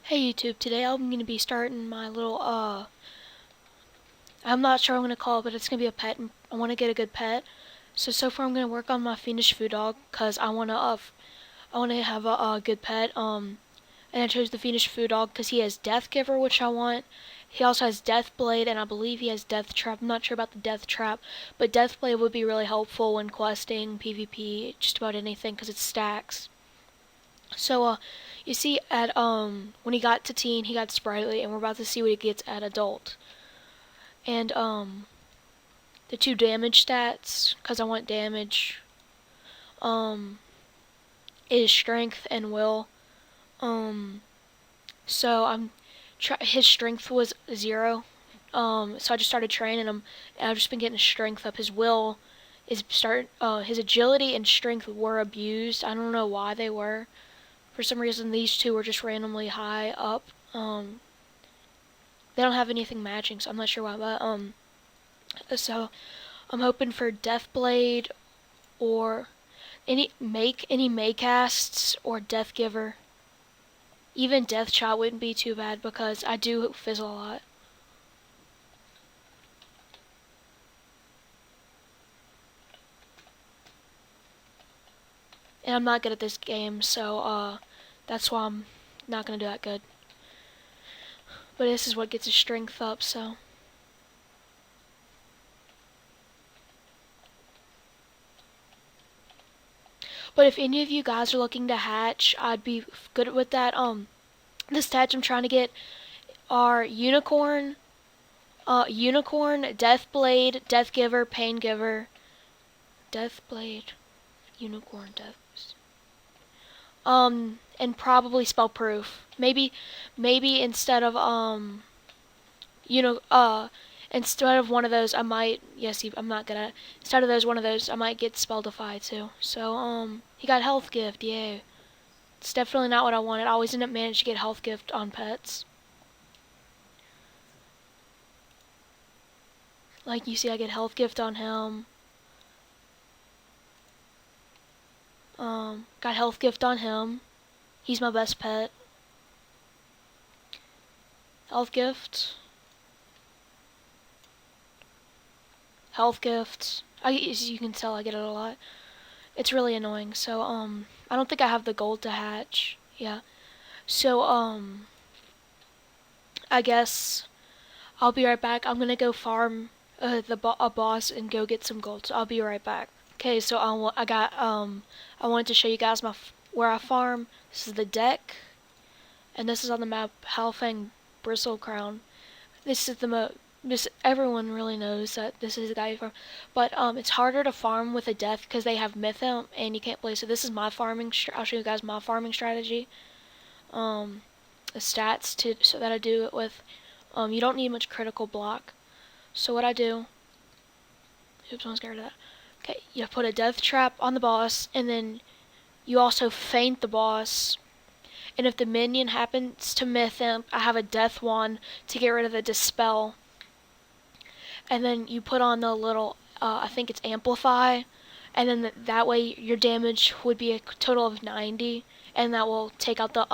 Hey YouTube, today I'm going to be starting my little, I'm not sure what I'm going to call it, but it's going to be a pet, and I want to get a good pet. So far I'm going to work on my Fiendish Food Dog, because I want to have a good pet, and I chose the Fiendish Food Dog because he has Death Giver, which I want. He also has Death Blade, and I believe he has Death Trap. I'm not sure about the Death Trap, but Death Blade would be really helpful when questing, PvP, just about anything, because it stacks. You see at when he got to teen, he got sprightly, and we're about to see what he gets at adult. And the two damage stats, cause I want damage, um, is strength and will. Um, so his strength was 0. So I just started training him, and I've just been getting his strength up. His will his agility and strength were abused. I don't know why they were. For some reason, these two were just randomly high up. They don't have anything matching, so I'm not sure why. So I'm hoping for Deathblade or any Maycasts or Deathgiver. Even Death Shot wouldn't be too bad because I do fizzle a lot. And I'm not good at this game, so that's why I'm not gonna do that good. But this is what gets his strength up, so. But if any of you guys are looking to hatch, I'd be good with that. The stats I'm trying to get are Unicorn, Deathblade, Deathgiver, Paingiver, Deathblade, Unicorn, Death. And probably Spellproof. Maybe instead of you know, instead of one of those, I might. Yes, I'm not gonna. Instead of one of those, I might get Spell Defy too. So he got Health Gift. Yay. It's definitely not what I wanted. I always end up managing to get Health Gift on pets. Like you see, I get Health Gift on him. Got Health Gift on him. He's my best pet. Health Gift. Health Gift. As you can tell, I get it a lot. It's really annoying. So, I don't think I have the gold to hatch. Yeah. So, I guess I'll be right back. I'm gonna go farm a boss and go get some gold. So I'll be right back. Okay, so I wanted to show you guys where I farm. This is the deck, and this is on the map Halfang Bristle Crown. This is this everyone really knows that this is the guy you farm, but it's harder to farm with a death because they have Mythimp and you can't play. So this is my farming. I'll show you guys my farming strategy. The stats so that I do it with. You don't need much critical block. So what I do. Oops, I'm scared of that. Okay, you put a death trap on the boss, and then you also feint the boss. And if the minion happens to Mythimp, I have a death wand to get rid of the dispel. And then you put on the little, I think it's amplify, and then that way your damage would be a total of 90, and that will take out the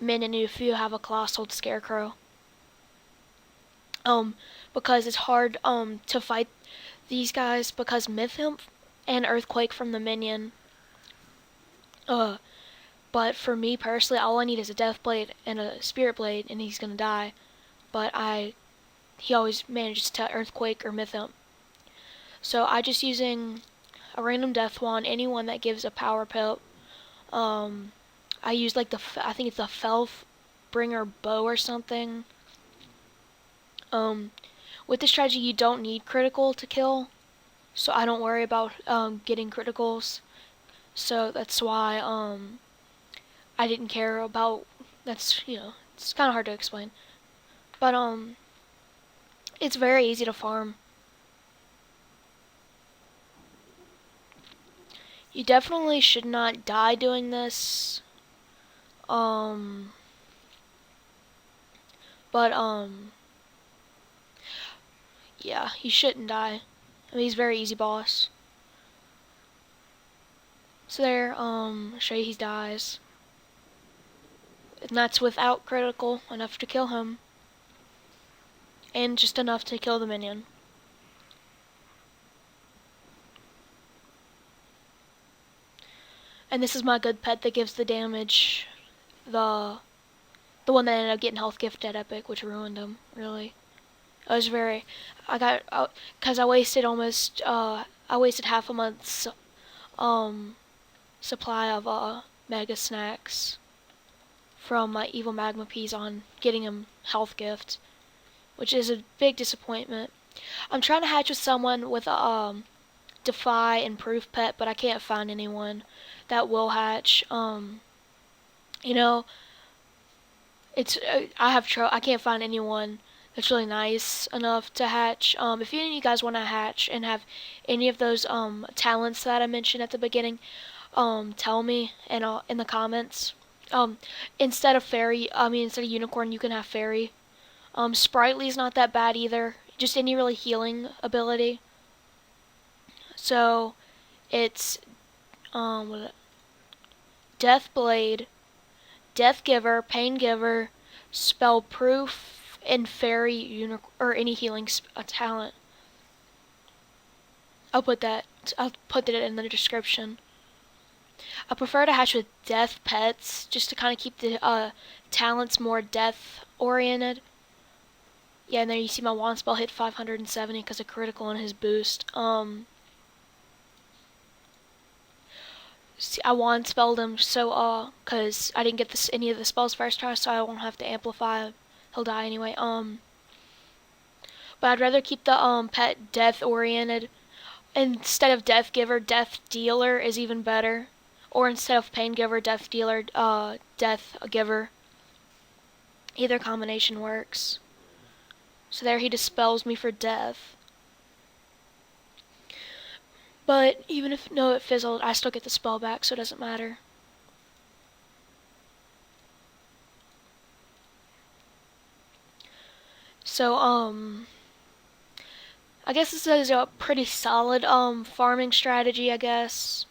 minion if you have a colossal scarecrow. Because it's hard to fight these guys because Mythimp and Earthquake from the minion. But for me personally, all I need is a Death Blade and a Spirit Blade, and he's gonna die. But he always manages to Earthquake or Mythimp. So I just using a random Death Wand, anyone that gives a power pip. I use like I think it's the Felbringer bow or something. With this strategy, you don't need critical to kill, so I don't worry about getting criticals. So that's why I didn't care about. That's it's kind of hard to explain, but it's very easy to farm. You definitely should not die doing this. But yeah, he shouldn't die. I mean, he's a very easy boss. So there, I'll show you he dies. And that's without critical, enough to kill him. And just enough to kill the minion. And this is my good pet that gives the damage. The one that ended up getting health gift at Epic, which ruined him, really. I was very, I got, cause I wasted I wasted half a month's, supply of, Mega Snacks from my Evil Magma Peas on getting him health gift, which is a big disappointment. I'm trying to hatch with someone with a, Defy and Proof pet, but I can't find anyone that will hatch. You know, it's, I can't find anyone that's really nice enough to hatch. If any of you guys want to hatch and have any of those talents that I mentioned at the beginning, tell me in the comments. Instead of instead of unicorn, you can have fairy. Sprightly's not that bad either. Just any really healing ability. So it's Death Blade, Death Giver, Pain Giver, Spell Proof, and Fairy or any healing talent. I'll put it in the description. I prefer to hatch with death pets just to kind of keep the talents more death oriented. Yeah, and there you see my wand spell hit 570 because of critical on his boost. See, I wand spelled him so cause I didn't get any of the spells first try, so I won't have to amplify. He'll die anyway. But I'd rather keep the pet death oriented. Instead of Death Giver, Death Dealer is even better. Or instead of Pain Giver, Death Dealer, Death Giver. Either combination works. So there he dispels me for death. But even if it fizzled, I still get the spell back, so it doesn't matter. So, I guess this is a pretty solid, farming strategy, I guess.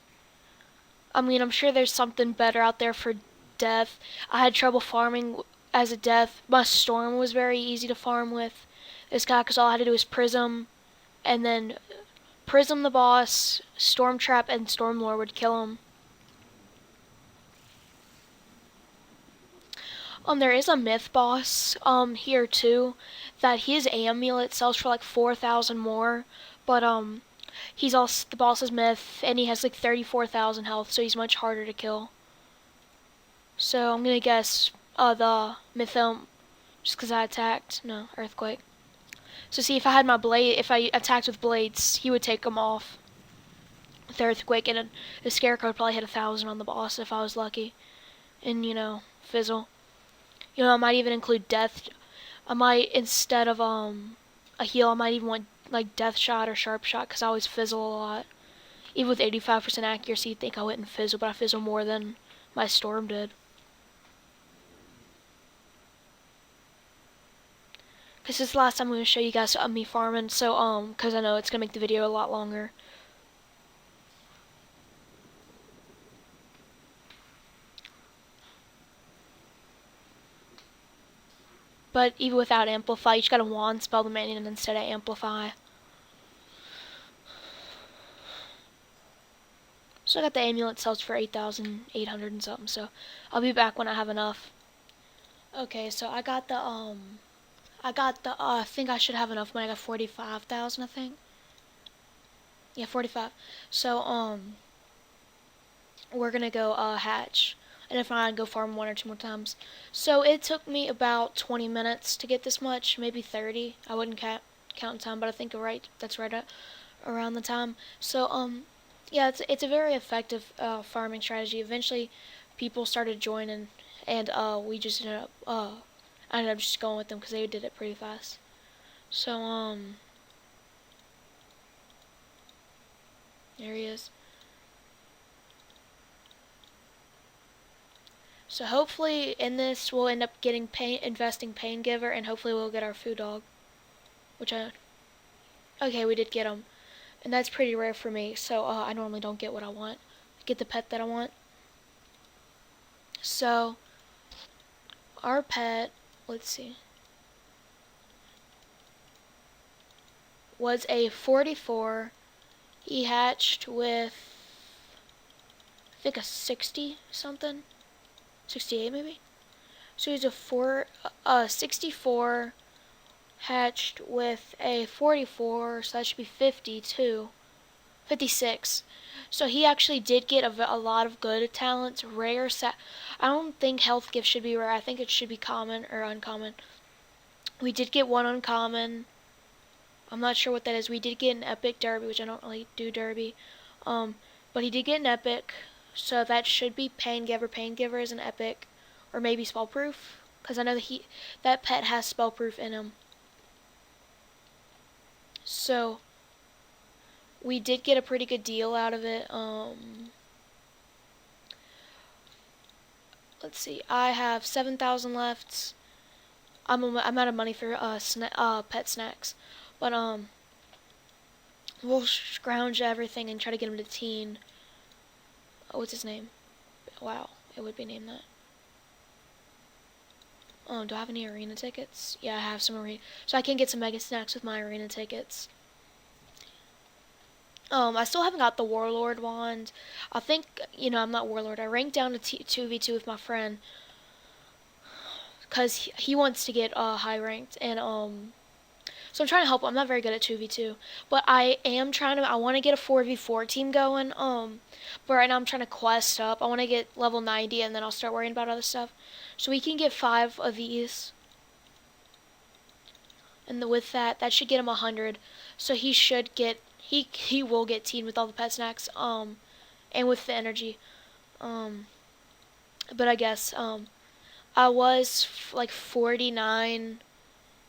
I mean, I'm sure there's something better out there for death. I had trouble farming as a death. My storm was very easy to farm with this guy, because all I had to do was prism, and then prism the boss, storm trap, and stormlord would kill him. There is a myth boss, here too, that his amulet sells for like 4,000 more, but, he's also, the boss is myth, and he has like 34,000 health, so he's much harder to kill. So I'm gonna guess, the mythom, just because I attacked, no, earthquake. So see, if I had my blade, if I attacked with blades, he would take them off with earthquake, and a scarecrow would probably hit 1,000 on the boss if I was lucky. And fizzle. I might even include death. I might, instead of a heal, I might even want like death shot or sharp shot, because I always fizzle a lot. Even with 85% accuracy, you'd think I wouldn't fizzle, but I fizzle more than my storm did. Because this is the last time I'm going to show you guys me farming, so, because I know it's going to make the video a lot longer. But even without amplify, you just gotta wand spell the minion instead of amplify. So I got the amulet sells for 8,800 and something, so I'll be back when I have enough. Okay, so I think I should have enough when I got 45,000, I think. Yeah, 45. So, we're gonna go, hatch. And if not, I'd go farm 1 or 2 more times. So it took me about 20 minutes to get this much, maybe 30. I wouldn't count time, but I think that's right around the time. So, yeah, it's a very effective, farming strategy. Eventually, people started joining, and, we just ended up, I ended up just going with them because they did it pretty fast. So, there he is. So hopefully in this we'll end up getting investing Pain Giver, and hopefully we'll get our food dog. Okay, we did get him. And that's pretty rare for me, so I normally don't get what I want. Get the pet that I want. So, our pet, let's see, was a 44. He hatched with, I think, a 60 something, 68 maybe. So he's a 64 hatched with a 44, so that should be 52, 56. So he actually did get a lot of good talents. I don't think health gifts should be rare. I think it should be common or uncommon. We did get one uncommon. I'm not sure what that is. We did get an epic derby, which I don't really do derby. But he did get an epic, so that should be pain giver. Pain giver is an epic, or maybe spell proof, because I know that pet has spell proof in him. So we did get a pretty good deal out of it. Let's see. I have 7,000 left. I'm out of money for pet snacks, but we'll scrounge everything and try to get him to teen. What's his name? Wow, it would be named that. Do I have any arena tickets? Yeah, I have some arena. So I can get some mega snacks with my arena tickets. I still haven't got the Warlord wand. I think, I'm not Warlord. I ranked down to 2v2 with my friend. Because he wants to get high ranked. And, so I'm trying to help him. I'm not very good at 2v2. But I want to get a 4v4 team going. But right now I'm trying to quest up. I want to get level 90 and then I'll start worrying about other stuff. So we can get 5 of these. And with that should get him 100. So he should get, he will get teen with all the pet snacks, and with the energy. But I guess, I was like 49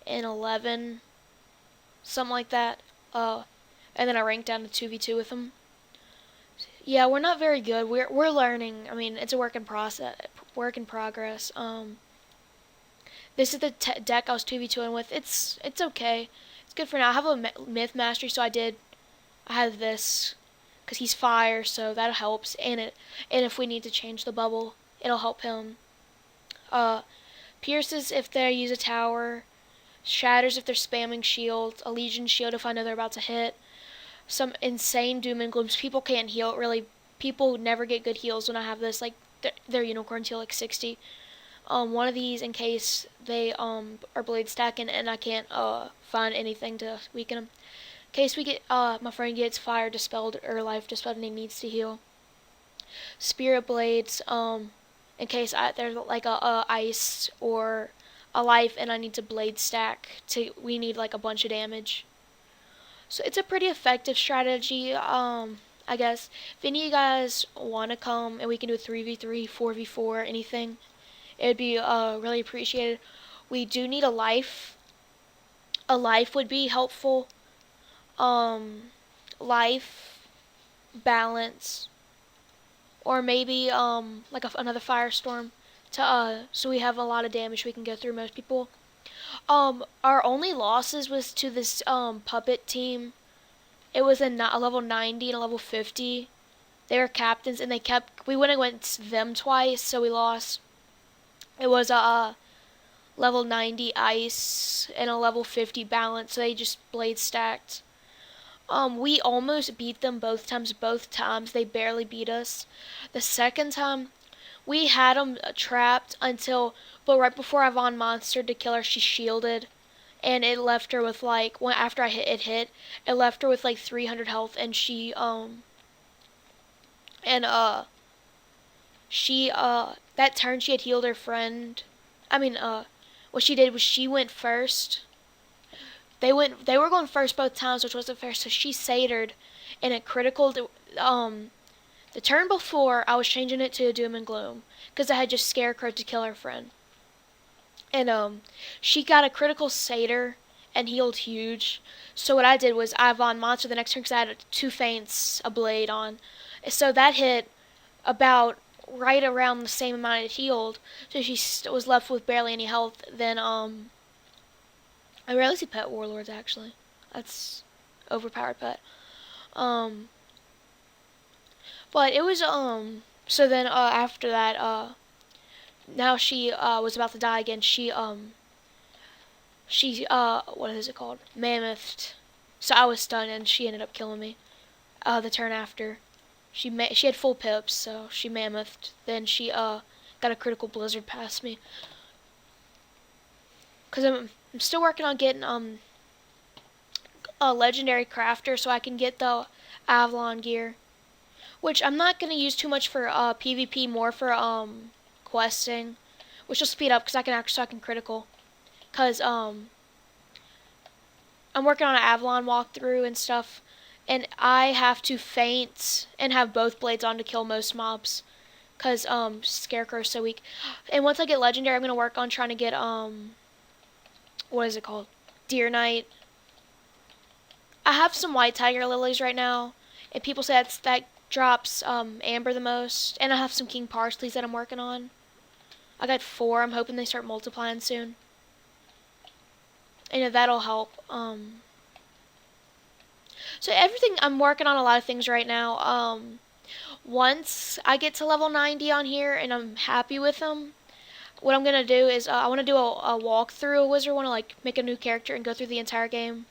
and 11, something like that. And then I ranked down to 2v2 with him. Yeah, we're not very good. We're learning. I mean, it's a work in progress. This is the deck I was 2v2ing with. It's okay. It's good for now. I have a myth mastery, so I have this because he's fire, so that helps. And if we need to change the bubble, it'll help him. Pierces if they use a tower. Shatters if they're spamming shields. A legion shield if I know they're about to hit. Some insane doom and glooms. People can't heal. Really, people never get good heals when I have this. Like, their unicorns heal like 60. One of these in case they are blade stacking and I can't find anything to weaken them. In case my friend gets fire dispelled or life dispelled and he needs to heal. Spirit blades, in case there's like a ice or a life and I need to blade stack we need like a bunch of damage. So it's a pretty effective strategy. I guess if any of you guys want to come and we can do a 3v3, 4v4, anything, it'd be really appreciated. We do need a life. A life would be helpful. Life, balance, or maybe like another firestorm so we have a lot of damage we can go through most people. Our only losses was to this puppet team. It was a level 90 and a level 50. They were captains and we went against them twice, so we lost. It was a level 90 ice and a level 50 balance, so they just blade stacked. We almost beat them both times. Both times they barely beat us. The second time we had them trapped but right before Yvonne monstered to kill her, she shielded, and it left her with after it left her with like 300 health, and she that turn she had healed her friend. I mean, what she did was she went first. They were going first both times, which wasn't fair. So she satyred, and it critical. The turn before, I was changing it to doom and gloom because I had just scarecrow to kill her friend, and she got a critical satyr and healed huge. So what I did was I Von monster the next turn because I had 2 feints, a blade on, so that hit about right around the same amount it healed. So she was left with barely any health. Then I rarely see pet warlords actually. That's overpowered pet. But it was so then after that now she was about to die again. What is it called? Mammoth. So I was stunned, and she ended up killing me. The turn after, she had full pips, so she mammoth. Then she got a critical blizzard past me. Cause I'm still working on getting a legendary crafter so I can get the Avalon gear, which I'm not gonna use too much for PvP, more for questing, which will speed up because I can critical. Cause I'm working on an Avalon walkthrough and stuff, and I have to feint and have both blades on to kill most mobs. Cause Scarecrow's so weak. And once I get legendary, I'm gonna work on trying to get what is it called? Deer Knight. I have some white tiger lilies right now, and people say that drops amber the most. And I have some king parsleys that I'm working on. I got 4. I'm hoping they start multiplying soon. And that'll help. So everything, I'm working on a lot of things right now. Once I get to level 90 on here and I'm happy with them, what I'm gonna do is I want to do a walkthrough. A wizard want to like make a new character and go through the entire game.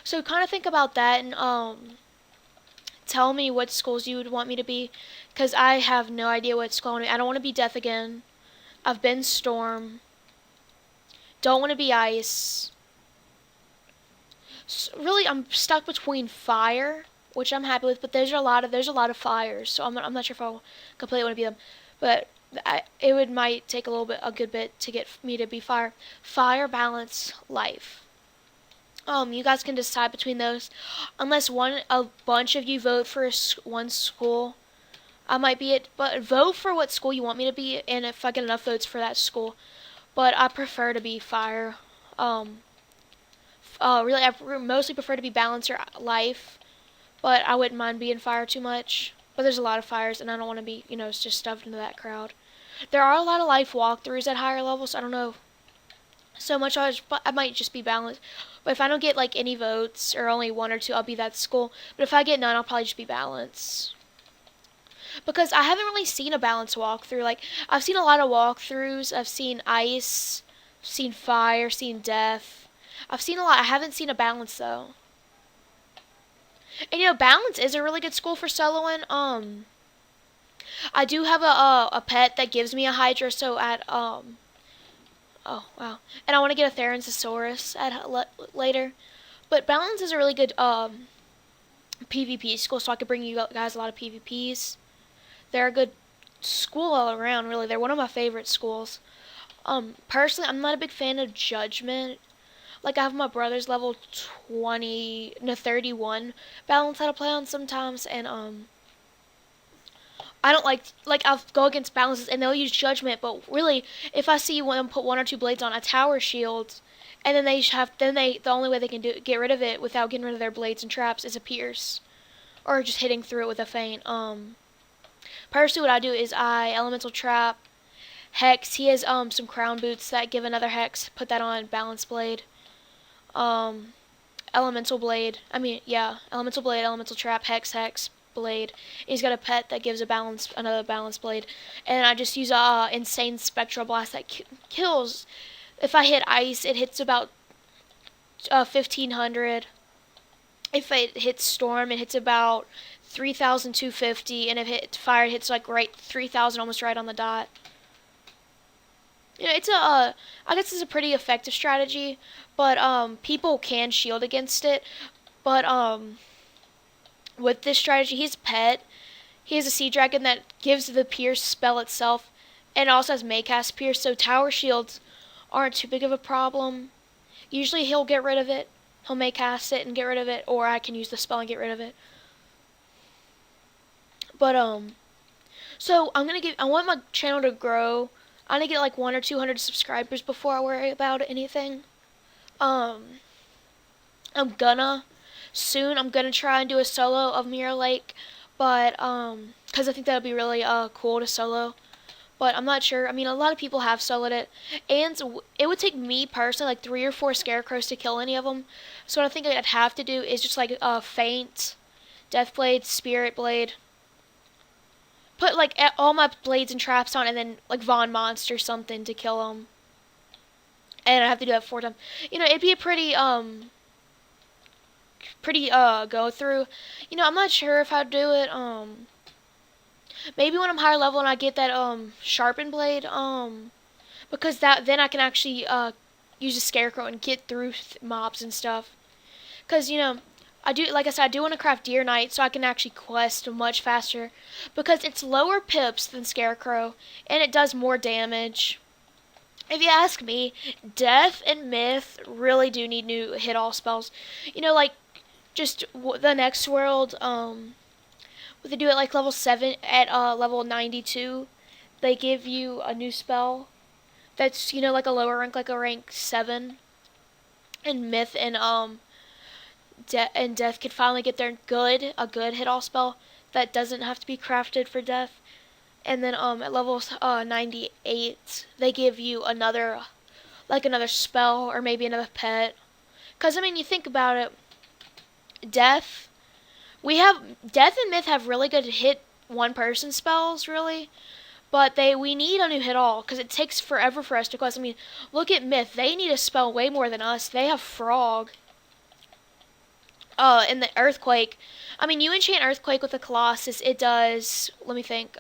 So kind of think about that and tell me what schools you would want me to be, because I have no idea what school I want to be. I don't want to be Death again. I've been Storm. Don't want to be Ice. So really, I'm stuck between Fire, which I'm happy with, but there's a lot of fires, so I'm not sure if I'll completely want to be them. But it might take a good bit to get me to be Fire. Fire, Balance, Life. You guys can decide between those. Unless a bunch of you vote for one school, I might be it. But vote for what school you want me to be, and if I get enough votes for that school. But I prefer to be Fire. Really, I mostly prefer to be Balance or Life, but I wouldn't mind being Fire too much. But there's a lot of fires, and I don't want to be, just stuffed into that crowd. There are a lot of life walkthroughs at higher levels. So I don't know so much. I might just be Balanced. But if I don't get like any votes or only 1 or 2, I'll be that school. But if I get none, I'll probably just be Balance. Because I haven't really seen a Balance walkthrough. Like, I've seen a lot of walkthroughs. I've seen Ice, seen Fire, seen Death. I've seen a lot. I haven't seen a Balance though. And Balance is a really good school for soloing. I do have a pet that gives me a Hydra, so at oh wow, and I want to get a Theranzosaurus later. But Balance is a really good PvP school, so I could bring you guys a lot of PvPs. They're a good school all around, really. They're one of my favorite schools. Personally, I'm not a big fan of Judgment. Like, I have my brother's level 31 Balance how to play on sometimes, and I don't like I'll go against balances and they'll use Judgment, but really if I see them put 1 or 2 blades on a tower shield, and then the only way they can get rid of it without getting rid of their blades and traps is a pierce, or just hitting through it with a feint. Personally, what I do is I elemental trap, hex. He has some crown boots that give another hex. Put that on balance blade. Elemental blade. Elemental blade, elemental trap, hex, blade. He's got a pet that gives another balance blade, and I just use a insane spectral blast that kills. If I hit ice, it hits about 1500. If it hits storm, it hits about 3250, and if it hits fire, it hits like right 3000, almost right on the dot. It's I guess it's a pretty effective strategy, but people can shield against it. But with this strategy, he's a pet. He has a sea dragon that gives the pierce spell itself, and also has Maycast pierce, so tower shields aren't too big of a problem. Usually he'll get rid of it. He'll Maycast it and get rid of it, or I can use the spell and get rid of it. But so I want my channel to grow. I want to get like 100 or 200 subscribers before I worry about anything. I'm gonna try and do a solo of Mirror Lake, but because I think that would be really cool to solo. But I'm not sure. I mean, a lot of people have soloed it, and it would take me personally like 3 or 4 scarecrows to kill any of them. So what I think I'd have to do is just like feint, death blade, spirit blade, put like all my blades and traps on, and then like Von Monster something to kill them. And I have to do that 4 times. It'd be a pretty go through. I'm not sure if I'd do it. Maybe when I'm higher level and I get that sharpened blade. Because that then I can actually use a scarecrow and get through mobs and stuff. Cause I do, like I said, I do want to craft Deer Knight so I can actually quest much faster, because it's lower pips than Scarecrow and it does more damage. If you ask me, Death and Myth really do need new hit all spells. Like just the next world, what they do at like level 7, at level 92, they give you a new spell that's like a lower rank, like a rank 7, and Myth and Death could finally get a good hit all spell that doesn't have to be crafted for Death. And then at level 98, they give you another spell or maybe another pet. Cause you think about it, Death Death and Myth have really good hit one person spells, really. But we need a new hit all, because it takes forever for us to quest. Look at Myth. They need a spell way more than us. They have Frog. In the Earthquake. You enchant Earthquake with a Colossus. It does, let me think,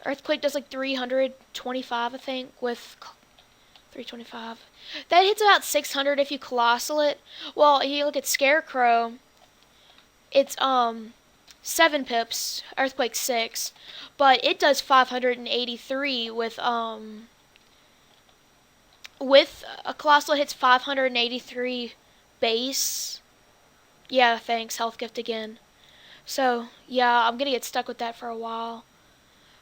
Earthquake does like 325, I think, with 325. That hits about 600 if you Colossal it. Well, if you look at Scarecrow, it's, 7 pips, Earthquake 6, but it does 583 with a Colossal hits 583 base. Yeah, thanks, health gift again. So, yeah, I'm gonna get stuck with that for a while.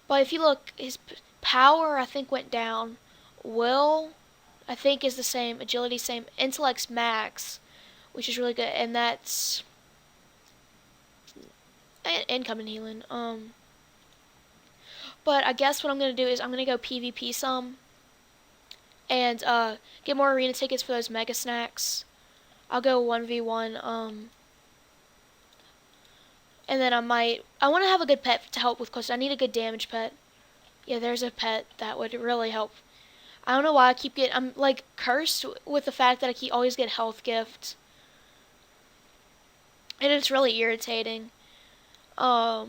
But if you look, his power, I think, went down. Will, I think, is the same. Agility, same. Intellect's max, which is really good. And that's income and healing. But I guess what I'm gonna do is I'm gonna go PvP some. And, get more arena tickets for those mega snacks. I'll go 1v1, and then I want to have a good pet to help with quests. I need a good damage pet. Yeah, there's a pet that would really help. I don't know why I'm like cursed with the fact that I always get health gifts. And it's really irritating. So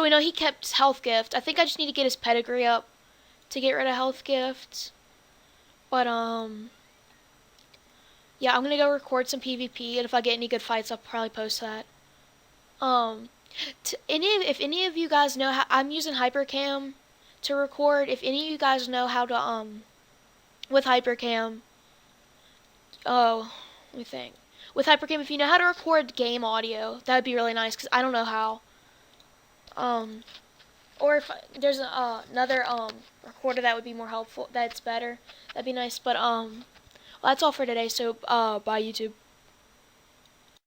we know he kept health gift. I think I just need to get his pedigree up to get rid of health gifts. But, yeah, I'm gonna go record some PvP, and if I get any good fights, I'll probably post that. If any of you guys know how, I'm using Hypercam to record. If any of you guys know how to, with Hypercam, oh, let me think. With Hypercam, if you know how to record game audio, that would be really nice, because I don't know how. Or if there's another, recorder that would be more helpful, that's better, that'd be nice. But, well, that's all for today, so, bye YouTube.